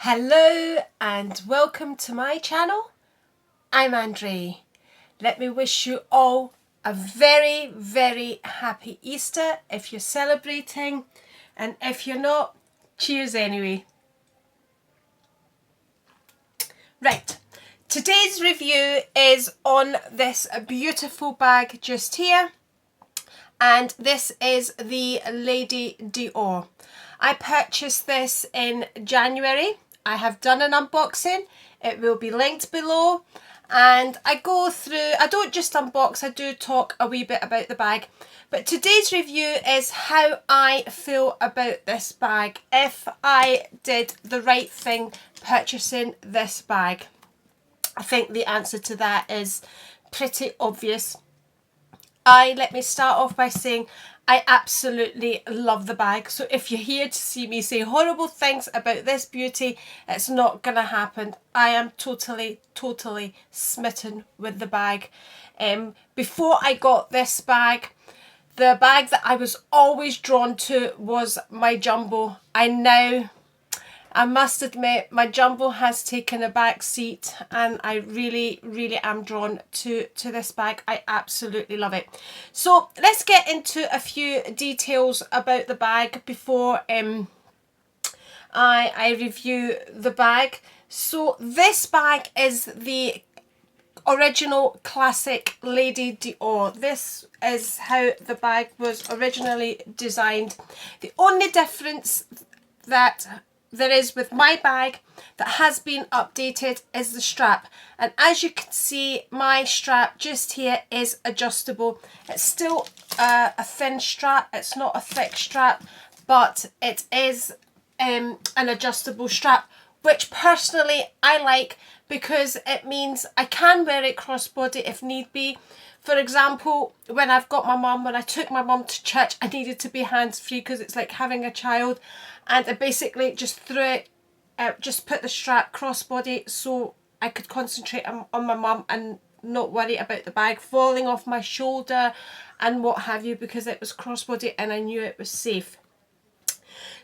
Hello and welcome to my channel. I'm Andri. Let me wish you all a very happy Easter if you're celebrating, and if you're not, cheers anyway. Right, today's review is on this beautiful bag just here, and this is the Lady Dior. I purchased this in January. I have done an unboxing. It will be linked below. And I don't just unbox, I do talk a wee bit about the bag. But today's review is how I feel about this bag, if I did the right thing purchasing this bag. I think the answer to that is pretty obvious. Let me start off by saying I absolutely love the bag. So if you're here to see me say horrible things about this beauty, it's not gonna happen. I am totally smitten with the bag. Before I got this bag, the bag that I was always drawn to was my Jumbo. I must admit, my Jumbo has taken a back seat, and I really am drawn to this bag. I absolutely love it. So let's get into a few details about the bag before I review the bag. So this bag is the original classic Lady Dior. This is how the bag was originally designed. The only difference that there is with my bag that has been updated is the strap, and as you can see, my strap just here is adjustable. It's still a thin strap, it's not a thick strap, but it is an adjustable strap, which personally I like because it means I can wear it crossbody if need be. For example, when I took my mum to church, I needed to be hands-free because it's like having a child, and I basically just threw it, just put the strap crossbody so I could concentrate on my mum and not worry about the bag falling off my shoulder and what have you, because it was crossbody and I knew it was safe.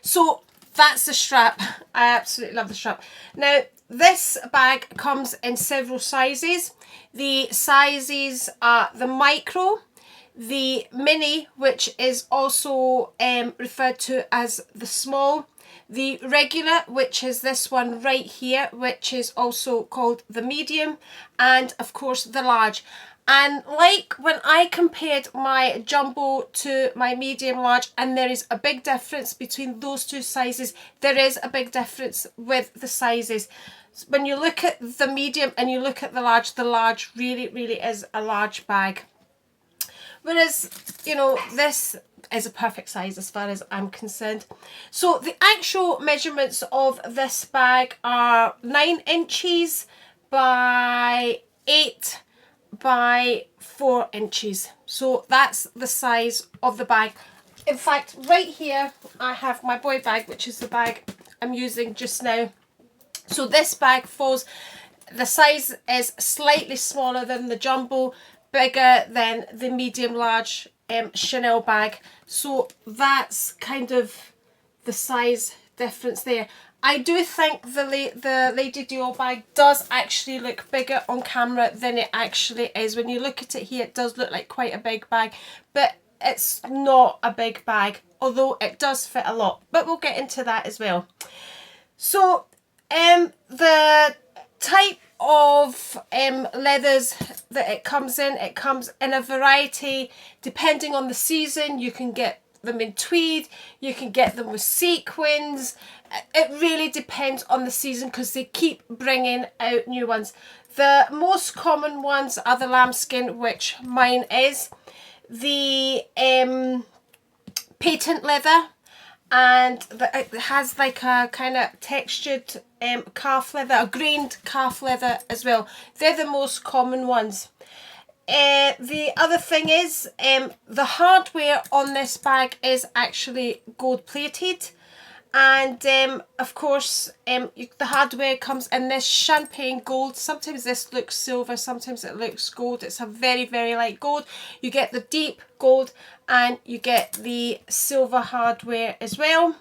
So that's the strap. I absolutely love the strap. Now, this bag comes in several sizes. The sizes are the micro, the mini, which is also referred to as the small, the regular, which is this one right here, which is also called the medium, and of course the large. And like when I compared my Jumbo to my medium large, and there is a big difference between those two sizes, there is a big difference with the sizes. When you look at the medium and you look at the large really is a large bag. Whereas, you know, this is a perfect size as far as I'm concerned. So the actual measurements of this bag are 9 inches by 8 by 4 inches. So that's the size of the bag. In fact, right here I have my boy bag, which is the bag I'm using just now. So this bag the size is slightly smaller than the Jumbo, bigger than the medium large Chanel bag. So that's kind of the size difference there. I do think the Lady Dior bag does actually look bigger on camera than it actually is. When you look at it here, it does look like quite a big bag, but it's not a big bag, although it does fit a lot, but we'll get into that as well. So the type of leathers that it comes in a variety depending on the season. You can get them in tweed, you can get them with sequins. It really depends on the season because they keep bringing out new ones. The most common ones are the lambskin, which mine is, the patent leather, and it has like a kind of textured calf leather, a grained calf leather as well. They're the most common ones. The other thing is the hardware on this bag is actually gold plated, and of course the hardware comes in this champagne gold. Sometimes this looks silver, sometimes it looks gold. It's a very light gold. You get the deep gold and you get the silver hardware as well.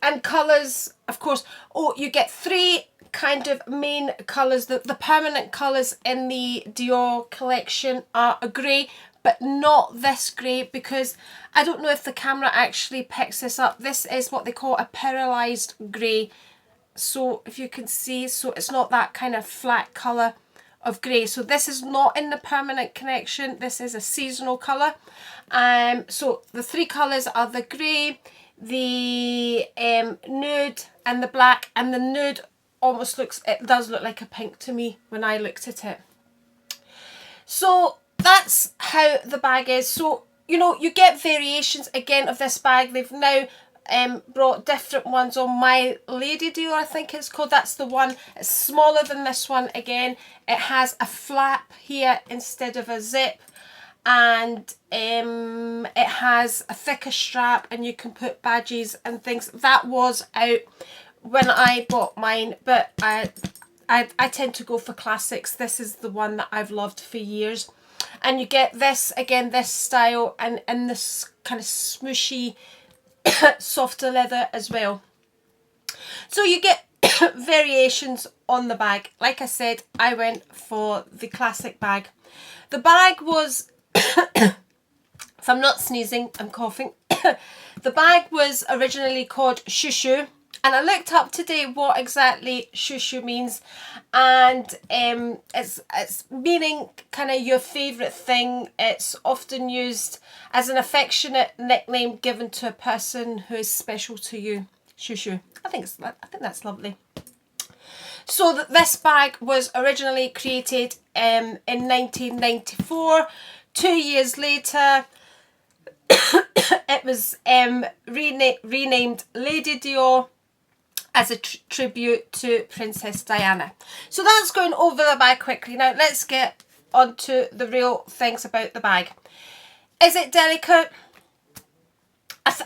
And colours, of course. Oh, you get three kind of main colours. The permanent colours in the Dior collection are a grey, but not this grey, because I don't know if the camera actually picks this up. This is what they call a paralysed grey. So if you can see, so it's not that kind of flat colour of grey. So this is not in the permanent collection. This is a seasonal colour. So the three colours are the grey, the nude and the black. And the nude almost looks, it does look like a pink to me when I looked at it. So that's how the bag is. So, you know, you get variations again of this bag. They've now brought different ones on. My Lady Dior, I think it's called. That's the one. It's smaller than this one again. It has a flap here instead of a zip. And it has a thicker strap, and you can put badges and things. That was out when I bought mine, but I tend to go for classics. This is the one that I've loved for years. And you get this, again, this style, and this kind of smooshy, softer leather as well. So you get variations on the bag. Like I said, I went for the classic bag. The bag was, if I'm not sneezing, I'm coughing. The bag was originally called Shushu. And I looked up today what exactly shushu means, and it's meaning kind of your favourite thing. It's often used as an affectionate nickname given to a person who is special to you. Shushu. I think that's lovely. So this bag was originally created in 1994. 2 years later, it was renamed Lady Dior, as a tribute to Princess Diana. So that's going over the bag quickly. Now let's get on to the real things about the bag. Is it delicate?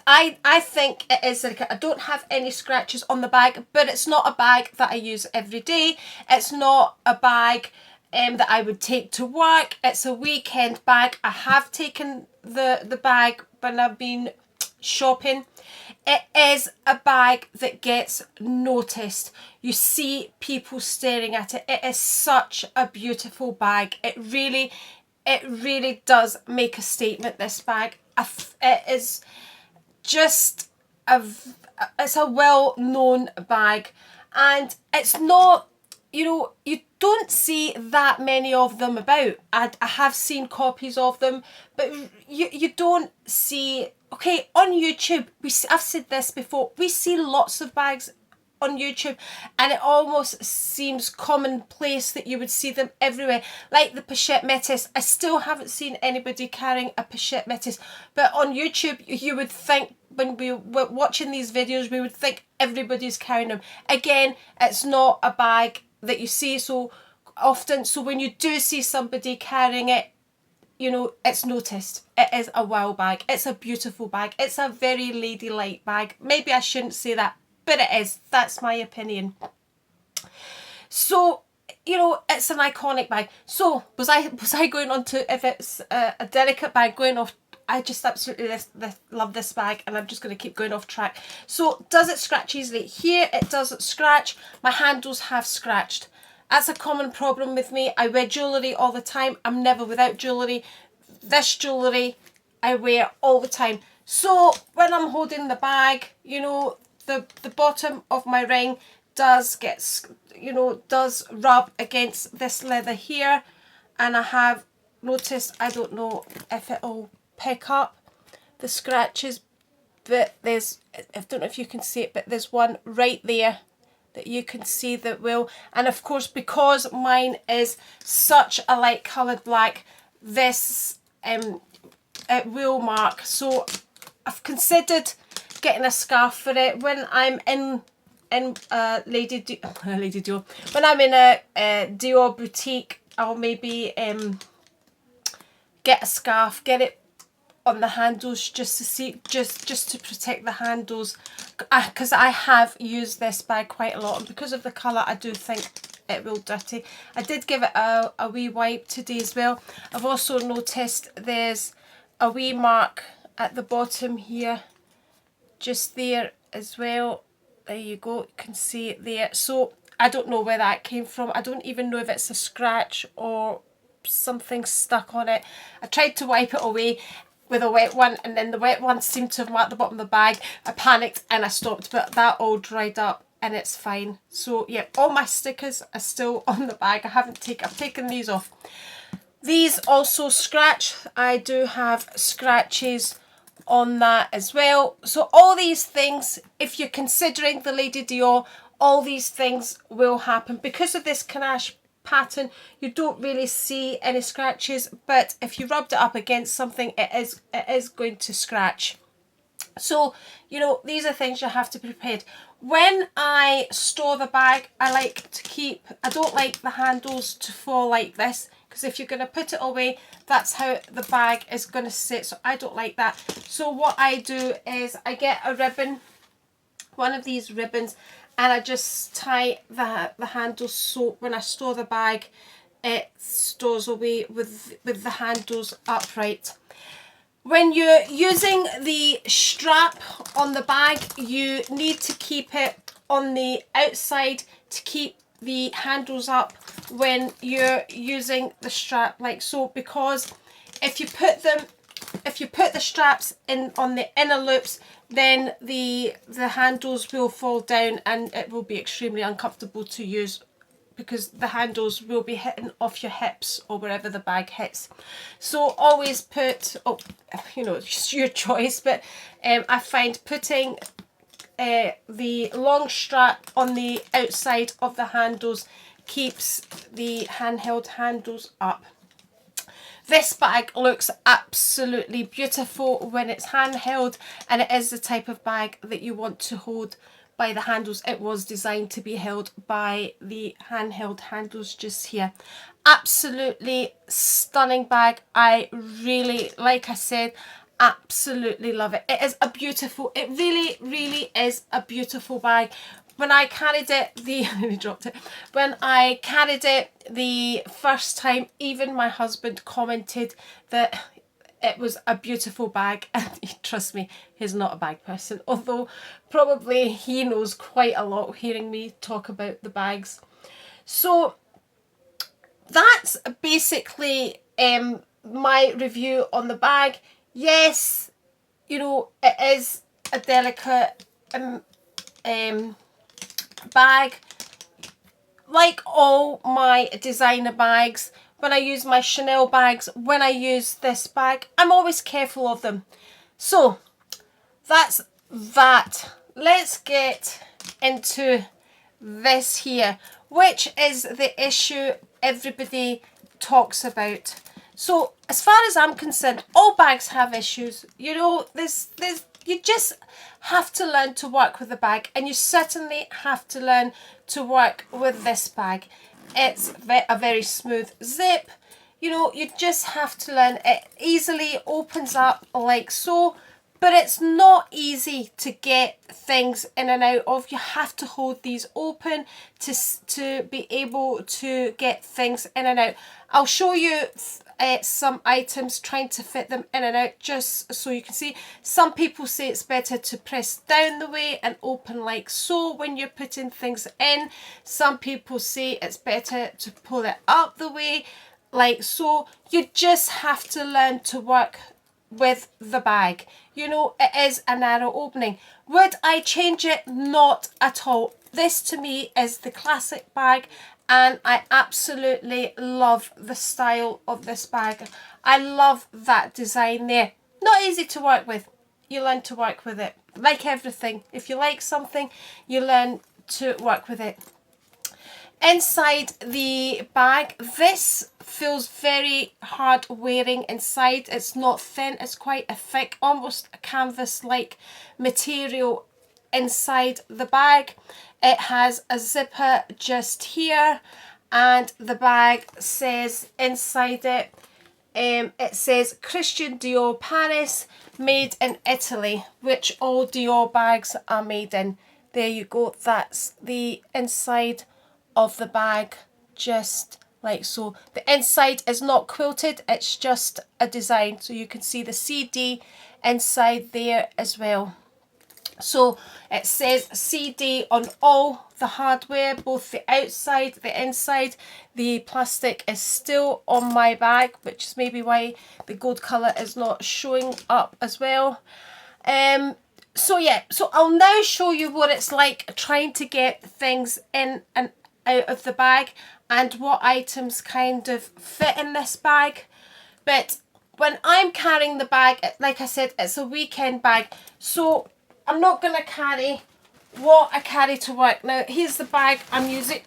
I think it is delicate. I don't have any scratches on the bag, but it's not a bag that I use every day. It's not a bag that I would take to work. It's a weekend bag. I have taken the bag when I've been shopping. It is a bag that gets noticed. You see people staring at it. It is such a beautiful bag. It really does make a statement, this bag. It is just it's a well-known bag, and it's not, you know, you don't see that many of them about. I have seen copies of them, but you don't see. Okay, on YouTube, I've said this before, we see lots of bags on YouTube, and it almost seems commonplace that you would see them everywhere. Like the pochette métis, I still haven't seen anybody carrying a pochette métis, but on YouTube, you would think, when we were watching these videos, we would think everybody's carrying them. Again, it's not a bag that you see so often, so when you do see somebody carrying it, you know, it's noticed. It is a wow bag. It's a beautiful bag. It's a very ladylike bag. Maybe I shouldn't say that, but it is. That's my opinion. So, you know, it's an iconic bag. So, was I going on to if it's a delicate bag, going off? I just absolutely love this bag, and I'm just going to keep going off track. So, does it scratch easily? Here, it doesn't scratch. My handles have scratched. That's a common problem with me. I wear jewellery all the time. I'm never without jewellery. This jewellery I wear all the time. So when I'm holding the bag, you know, the bottom of my ring does get, you know, does rub against this leather here. And I have noticed, I don't know if it'll pick up the scratches, but there's, I don't know if you can see it, but there's one right there that you can see that will. And of course, because mine is such a light coloured black, this it will mark. So I've considered getting a scarf for it. When I'm in Lady Dior, when I'm in a Dior boutique, I'll maybe get a scarf, get it on the handles, just to see, just to protect the handles, because I have used this bag quite a lot, and because of the colour I do think it will dirty. I did give it a wee wipe today as well. I've also noticed there's a wee mark at the bottom here, just there as well, there you go, you can see it there. So I don't know where that came from. I don't even know if it's a scratch or something stuck on it. I tried to wipe it away with a wet one, and then the wet one seemed to have marked the bottom of the bag. I panicked and I stopped, but that all dried up and it's fine. So yeah, all my stickers are still on the bag. I've taken these off. These also scratch. I do have scratches on that as well. So all these things, if you're considering the Lady Dior, all these things will happen. Because of this ganache pattern, you don't really see any scratches, but if you rubbed it up against something, it is going to scratch. So, you know, these are things you have to be prepared. When I store the bag, I don't like the handles to fall like this, because if you're going to put it away, that's how the bag is going to sit. So I don't like that. So what I do is I get a ribbon, one of these ribbons, and I just tie the handles, so when I store the bag, it stores away with the handles upright. When you're using the strap on the bag, you need to keep it on the outside to keep the handles up when you're using the strap like so, because if you put the straps in on the inner loops, then the handles will fall down and it will be extremely uncomfortable to use, because the handles will be hitting off your hips or wherever the bag hits. So always put, you know, it's your choice, but I find putting the long strap on the outside of the handles keeps the handheld handles up. This bag looks absolutely beautiful when it's handheld, and it is the type of bag that you want to hold by the handles. It was designed to be held by the handheld handles just here. Absolutely stunning bag. I really, like I said, absolutely love it. It is a beautiful, it really, really is a beautiful bag. When I carried it, I dropped it. When I carried it the first time, even my husband commented that it was a beautiful bag, and trust me, he's not a bag person, although probably he knows quite a lot hearing me talk about the bags. So that's basically my review on the bag. Yes, you know, it is a delicate bag. Like all my designer bags, when I use my Chanel bags, when I use this bag, I'm always careful of them. So that's that. Let's get into this here, which is the issue everybody talks about. So as far as I'm concerned, all bags have issues. You know, you just have to learn to work with the bag, and you certainly have to learn to work with this bag. It's a very smooth zip. You know, you just have to learn. It easily opens up like so, but it's not easy to get things in and out of. You have to hold these open to be able to get things in and out. I'll show you some items trying to fit them in and out just so you can see. Some people say it's better to press down the way and open like so when you're putting things in. Some people say it's better to pull it up the way like so. You just have to learn to work with the bag. You know, it is a narrow opening. Would I change it? Not at all. This to me is the classic bag, and I absolutely love the style of this bag. I love that design there. Not easy to work with. You learn to work with it. Like everything. If you like something, you learn to work with it. Inside the bag, this feels very hard wearing inside. It's not thin, it's quite a thick, almost a canvas-like material inside the bag. It has a zipper just here, and the bag says inside it, it says Christian Dior Paris, made in Italy, which all Dior bags are made in. There you go, that's the inside of the bag, just like so. The inside is not quilted, it's just a design, so you can see the CD inside there as well. So it says CD on all the hardware, both the outside, the inside. The plastic is still on my bag, which is maybe why the gold colour is not showing up as well. So yeah, so I'll now show you what it's like trying to get things in and out of the bag and what items kind of fit in this bag. But when I'm carrying the bag, like I said, it's a weekend bag, so I'm not going to carry what I carry to work. Now, here's the bag I'm using.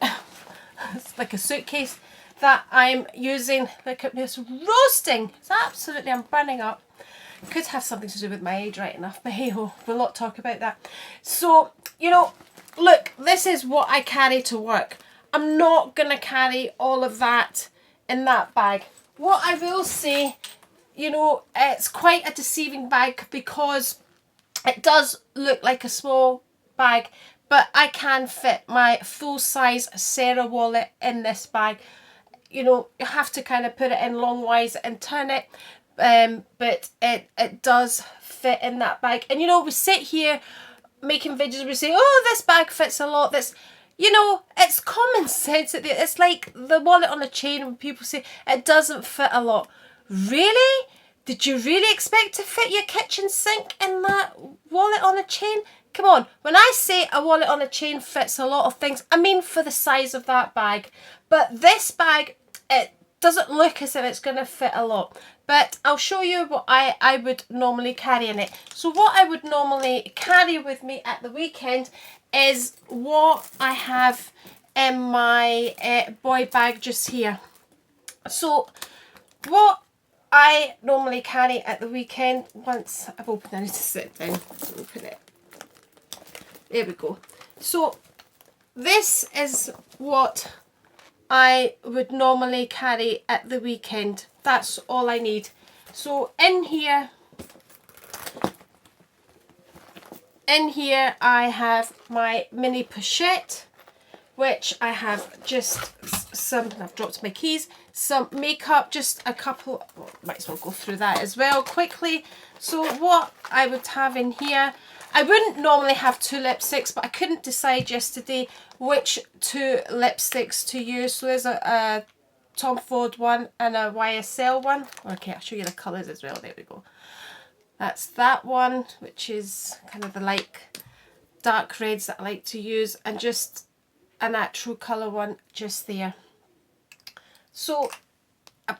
It's like a suitcase that I'm using. Look at this, roasting. It's absolutely, I'm burning up. Could have something to do with my age, right enough, but hey ho, we'll not talk about that. So, you know, look, this is what I carry to work. I'm not going to carry all of that in that bag. What I will say, you know, it's quite a deceiving bag because it does look like a small bag, but I can fit my full-size Sarah wallet in this bag. You know, you have to kind of put it in longwise and turn it, but it does fit in that bag. And you know, we sit here making videos, we say, oh, this bag fits a lot, this, you know, it's common sense. It's like the wallet on a chain when people say it doesn't fit a lot. Really? Did you really expect to fit your kitchen sink in that wallet on a chain? Come on, when I say a wallet on a chain fits a lot of things, I mean for the size of that bag. But this bag, it doesn't look as if it's going to fit a lot. But I'll show you what I would normally carry in it. So what I would normally carry with me at the weekend is what I have in my boy bag just here. So what I normally carry at the weekend, once I've opened it, I need to sit down to open it. There we go. So this is what I would normally carry at the weekend. That's all I need. So in here I have my mini pochette, which I have just some, I've dropped my keys, some makeup, just a couple, well, might as well go through that as well quickly. So what I would have in here, I wouldn't normally have 2 lipsticks, but I couldn't decide yesterday which 2 lipsticks to use. So there's a Tom Ford one and a YSL one. Okay, I'll show you the colours as well. There we go. That's that one, which is kind of the like dark reds that I like to use, and just a natural colour one just there. So,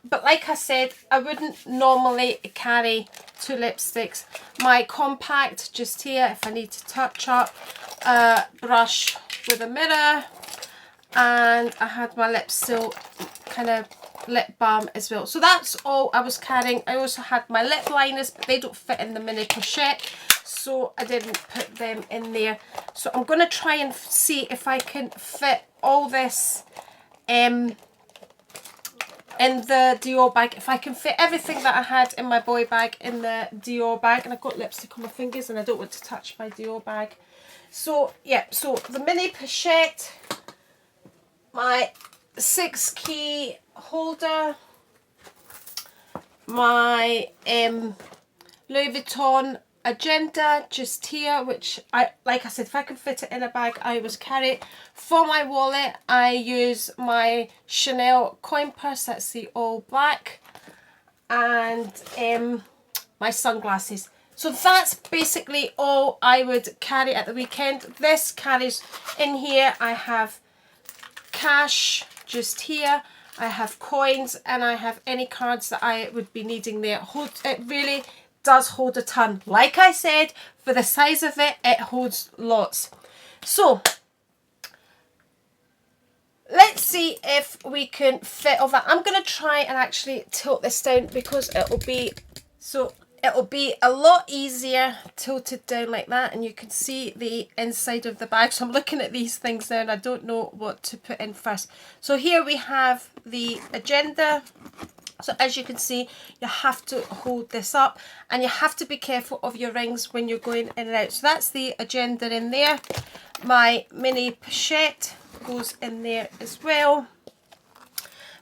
but like I said, I wouldn't normally carry 2 lipsticks. My compact just here if I need to touch up, a brush with a mirror, and I had my lip seal kind of lip balm as well. So that's all I was carrying. I also had my lip liners, but they don't fit in the mini pochette, so I didn't put them in there. So I'm going to try and see if I can fit all this in the Dior bag. If I can fit everything that I had in my boy bag in the Dior bag. And I've got lipstick on my fingers and I don't want to touch my Dior bag. So yeah, so the mini pochette, my 6 key holder, my Louis Vuitton agenda just here, which I, like I said, if I can fit it in a bag, I always carry it. For my wallet, I use my Chanel coin purse, that's the all black, and my sunglasses. So that's basically all I would carry at the weekend. This carries in here, I have cash just here, I have coins, and I have any cards that I would be needing there. It really does hold a ton. Like I said, for the size of it, it holds lots. So let's see if we can fit all that. I'm going to try and actually tilt this down because it'll be a lot easier tilted down like that, and you can see the inside of the bag. So I'm looking at these things now and I don't know what to put in first. So here we have the agenda. So as you can see, you have to hold this up and you have to be careful of your rings when you're going in and out. So that's the agenda in there. My mini pochette goes in there as well.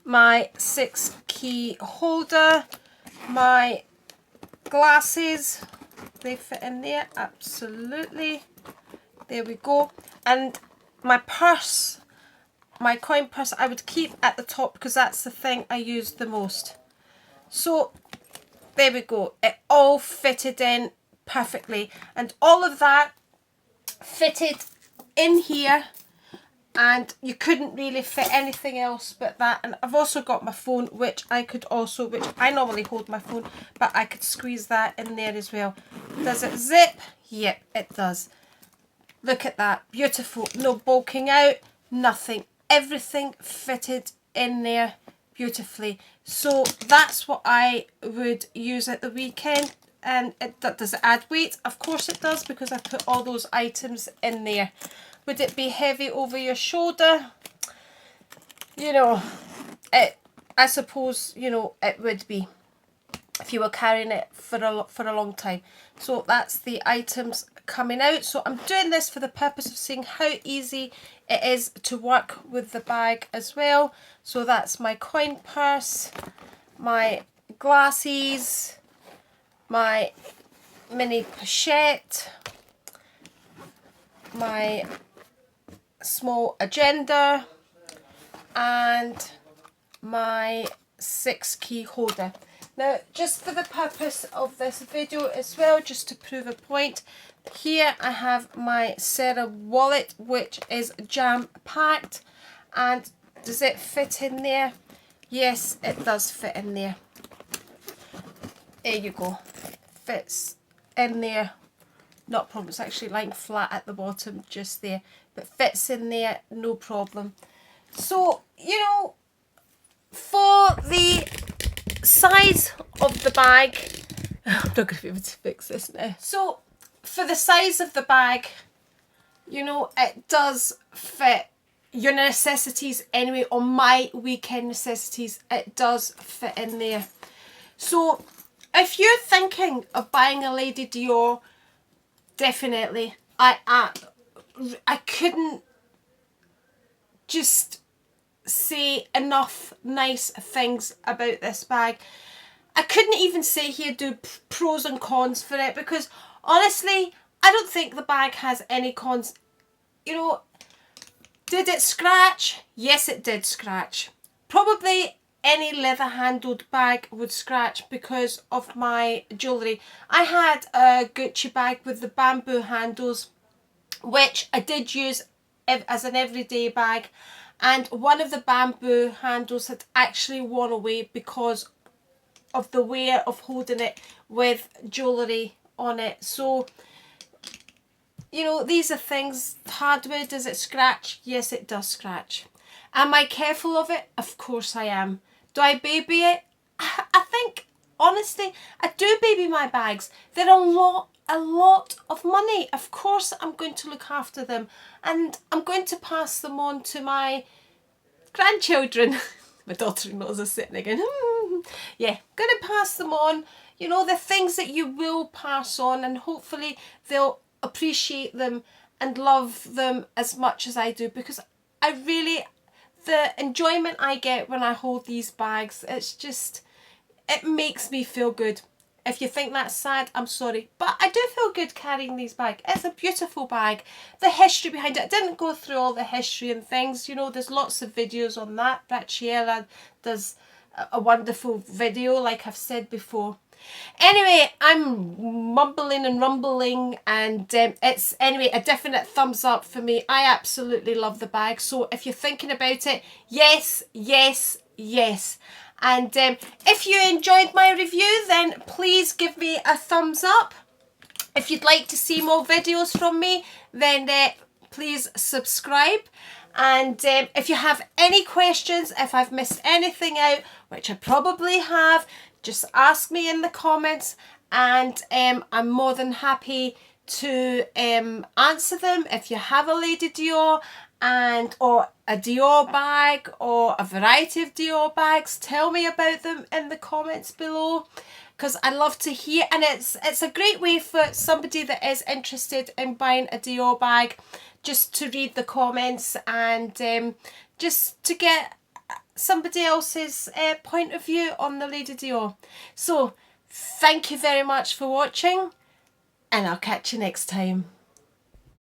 My 6 key holder, my glasses, they fit in there absolutely. There we go. And my purse, my coin purse, I would keep at the top because that's the thing I use the most. So there we go. It all fitted in perfectly. And all of that fitted in here. And you couldn't really fit anything else but that. And I've also got my phone, which I normally hold my phone, but I could squeeze that in there as well. Does it zip? Yep, it does. Look at that. Beautiful. No bulking out, nothing. Everything fitted in there beautifully. So that's what I would use at the weekend. And does it add weight? Of course it does, because I put all those items in there. Would it be heavy over your shoulder? You know, I suppose, you know, it would be if you were carrying it for a long time. So that's the items coming out. So I'm doing this for the purpose of seeing how easy it is to work with the bag as well. So that's my coin purse, my glasses, my mini pochette, my small agenda, and my 6 key holder. Now, just for the purpose of this video as well, just to prove a point, here I have my Sarah wallet, which is jam packed. And does it fit in there? Yes, it does fit in there. There you go. Fits in there. Not a problem. It's actually lying flat at the bottom just there, but fits in there, no problem. So, you know, for the size of the bag, I'm not going to be able to fix this now. So, for the size of the bag, you know, it does fit your necessities anyway, or my weekend necessities. It does fit in there. So, if you're thinking of buying a Lady Dior, definitely, I couldn't just say enough nice things about this bag. I couldn't even say here do pros and cons for it, because honestly, I don't think the bag has any cons. You know, did it scratch? Yes, it did scratch. Probably any leather handled bag would scratch because of my jewellery. I had a Gucci bag with the bamboo handles, which I did use as an everyday bag, and one of the bamboo handles had actually worn away because of the wear of holding it with jewellery on it. So, you know, these are things. Hardware, does it scratch? Yes, it does scratch. Am I careful of it? Of course I am. Do I baby it? I think, honestly, I do baby my bags. They're a lot of money. Of course I'm going to look after them, and I'm going to pass them on to my grandchildren. My daughter-in-laws are sitting again. Yeah, going to pass them on. You know, the things that you will pass on, and hopefully they'll appreciate them and love them as much as I do, because I really, the enjoyment I get when I hold these bags, it's just, it makes me feel good. If you think that's sad, I'm sorry, but I do feel good carrying these bags. It's a beautiful bag. The history behind it, I didn't go through all the history and things, you know, there's lots of videos on that. Brachiella does a wonderful video, like I've said before. Anyway, I'm mumbling and rumbling, and it's, anyway, a definite thumbs up for me. I absolutely love the bag. So if you're thinking about it, yes, yes, yes. And if you enjoyed my review, then please give me a thumbs up. If you'd like to see more videos from me, then please subscribe. And if you have any questions, if I've missed anything out, which I probably have, just ask me in the comments, and I'm more than happy to answer them. If you have a Lady Dior or a Dior bag or a variety of Dior bags, tell me about them in the comments below, because I love to hear. And it's a great way for somebody that is interested in buying a Dior bag just to read the comments, and just to get somebody else's point of view on the Lady Dior. So thank you very much for watching, and I'll catch you next time.